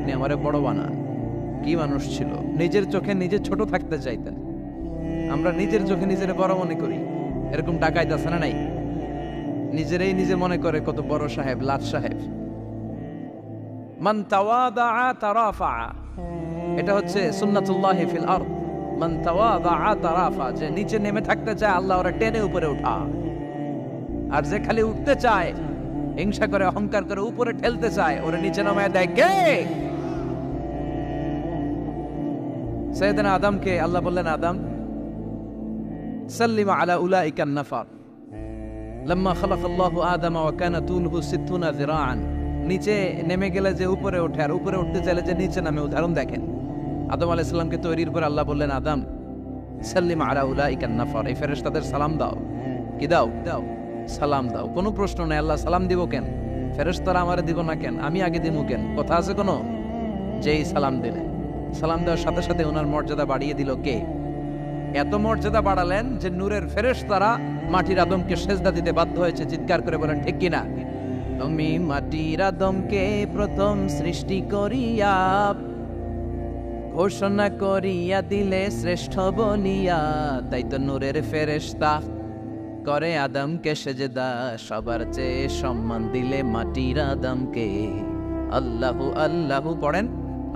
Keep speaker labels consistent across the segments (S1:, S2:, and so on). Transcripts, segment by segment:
S1: আপনি আমারে বড় বানান। কি মানুষ ছিল, নিজের চোখে নিজে ছোট থাকতে চাইতেন। আমরা নিজের চোখে নিজের বড় মনে করি, এরকম ডাকাইত আছে না নাই? নিজেরাই নিজে মনে করে কত বড় সাহেব, লাট সাহেব। মান তাওয়াদা তারাফা, এটা হচ্ছে সুন্নাতুল্লাহি ফিল আরদ। মান তাওয়াদা তারাফা, যে নিচে নেমে থাকতে চায় আল্লাহ ওরা টেনে উপরে উঠা, আর যে খালি উঠতে চায়, হিংসা করে অহংকার করে উপরে ঠেলতে চায়, ওরা নিচে নামায় দেয় কে? সাইয়েদনা আদমকে আল্লাহ বললেন, আদম সাল্লিমা আলা উলাইকা নাফার লাম্মা খালাকাল্লাহু আদম ওয়া কানা তুলহু 60 যিরাআন। নিচে নেমে গেলে যে উপরে ওঠে, আর উপরে উঠতে চাইলে যে নিচে নামে। উদাহরণ দেখেন, আদম আলাইহিস সালামকে তৈরির পর আল্লাহ বললেন, আদম সাল্লিমা আলা উলাইকা নাফার, এই ফেরেশতাদের সালাম দাও। কি দাও? দাও, সালাম দাও। কোনো প্রশ্ন নাই, আল্লাহ সালাম দিব কেন? ফেরেশতারা আমারে দিব না কেন? আমি আগে দিব কেন? কথা আছে কোনো? যেই সালাম দিলেন, সালাম দেওয়ার সাথে সাথে ওনার মর্যাদা বাড়িয়ে দিল কে? এত মর্যাদা বাড়ালেন যে নূরের ফেরেশতারা মাটির আদমকে সেজদা দিতে বাধ্য হয়েছে। চিৎকার করে বলেন ঠিক কিনা? তুমি মাটির আদমকে প্রথম সৃষ্টি করিয়া ঘোষণা করিয়া দিলে শ্রেষ্ঠ বলিয়া, তাই তো নূরের ফেরেশতা করে আদমকে সেজদা। সবার চেয়ে সম্মান দিলে মাটির আদমকে। আল্লাহু আল্লাহু পড়েন,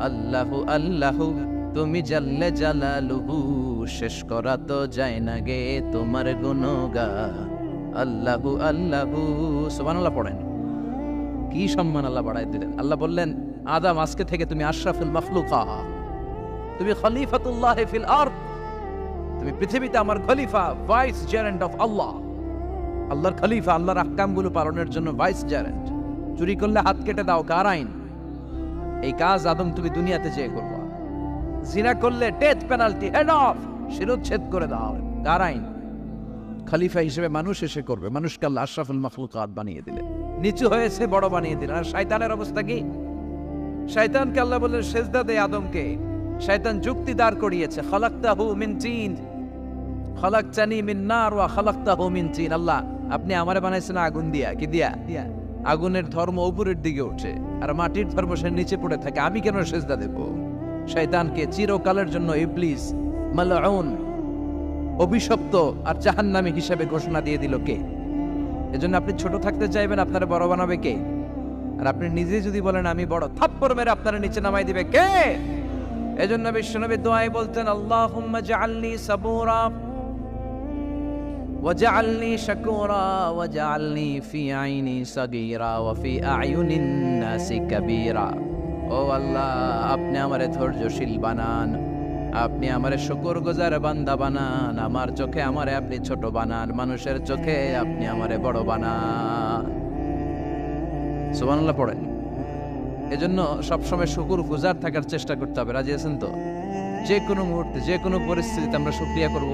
S1: আল্লাহু আল্লাহু তুমি জাল্লে জালালুহু, শেষ করা তো যায় না গে তোমার গুণগান। আল্লাহু আল্লাহু, সুবহানাল্লাহ পড়েন। কি সম্মান আল্লাহ বাড়াই দিলেন। আল্লাহ বললেন, আদম আজকে থেকে তুমি আশরাফুল মাখলুকাত, তুমি খলিফাতুল্লাহ ফিল আরদ, তুমি পৃথিবীতে আমার খলিফা, ভাইস জেরেন্ট অফ আল্লাহ। আল্লাহর খলিফা, আল্লাহর আহকামগুলো পালনের জন্য ভাইস জেরেন্ট। চুরি করলে হাত কেটে দাও, কার আইন? এই কাজ আদম তুমি দুনিয়াতে যেয়ে করবা। জিনা করলে ডেথ পেনাল্টি, হেড অফ, শিরোচ্ছেদ করে দাও, কার আইন? খলিফা হিসেবে মানুষ এসে করবে। মানুষকে আল্লাহ আশরাফুল মাখলুকাত বানিয়ে দিলেন, নিচু হয়েছে বড় বানিয়ে দিলেন। আর শয়তানের অবস্থা কি? শয়তানকে আল্লাহ বললেন সেজদা দে আদমকে। শয়তান যুক্তি দাঁড় করিয়েছে, খালাকতাহু মিন তিন খালাকতানি মিন নার ওয়া খালাকতাহু মিন তিন। আল্লাহ আপনি আমারে বানাইছেন আগুন দিয়া। কি দিয়া? আগুনের ধর্ম উপরের দিকে ওঠে, আর মাটির ধর্ম সে নিচে পড়ে থাকে। আমি কেন সেজদা দেব? শয়তানকে চিরকালের জন্য ইবলিস মালউন, অভিশপ্ত আর জাহান্নামী হিসেবে ঘোষণা দিয়ে দিল কে? এজন্য আপনি ছোট থাকতে চাইবেন, আপনারা বড় বানাবে কে? আর আপনি নিজে যদি বলেন আমি বড়, থাপ্পড় মেরে আপনারা নিচে নামাই দিবে কে? এজন্য বিশ্বনবী দোয়ায় বলতেন, আল্লাহুম্মা জাআলনি সাবুরা ওয়াজআলনি শাকুরা ওয়াজআলনি ফি আইনি সাগীরা ওয়া ফি আয়ুনিন নাসি কাবীরা। ও আল্লাহ, আপনি আমারে ধৈর্যশীল বানান, আপনি আমারে শুকরগুজার বান্দা বানান, আমার চোখে আমারে আপনি ছোট বানান, মানুষের চোখে আপনি আমারে বড় বানান। সুবহানাল্লাহ পড়েন। এজন্য সবসময় শুকরগুজার থাকার চেষ্টা করতে হবে। রাজি আছেন তো? যে কোনো মুহূর্তে, যে কোনো পরিস্থিতিতে আমরা শুকরিয়া করবো।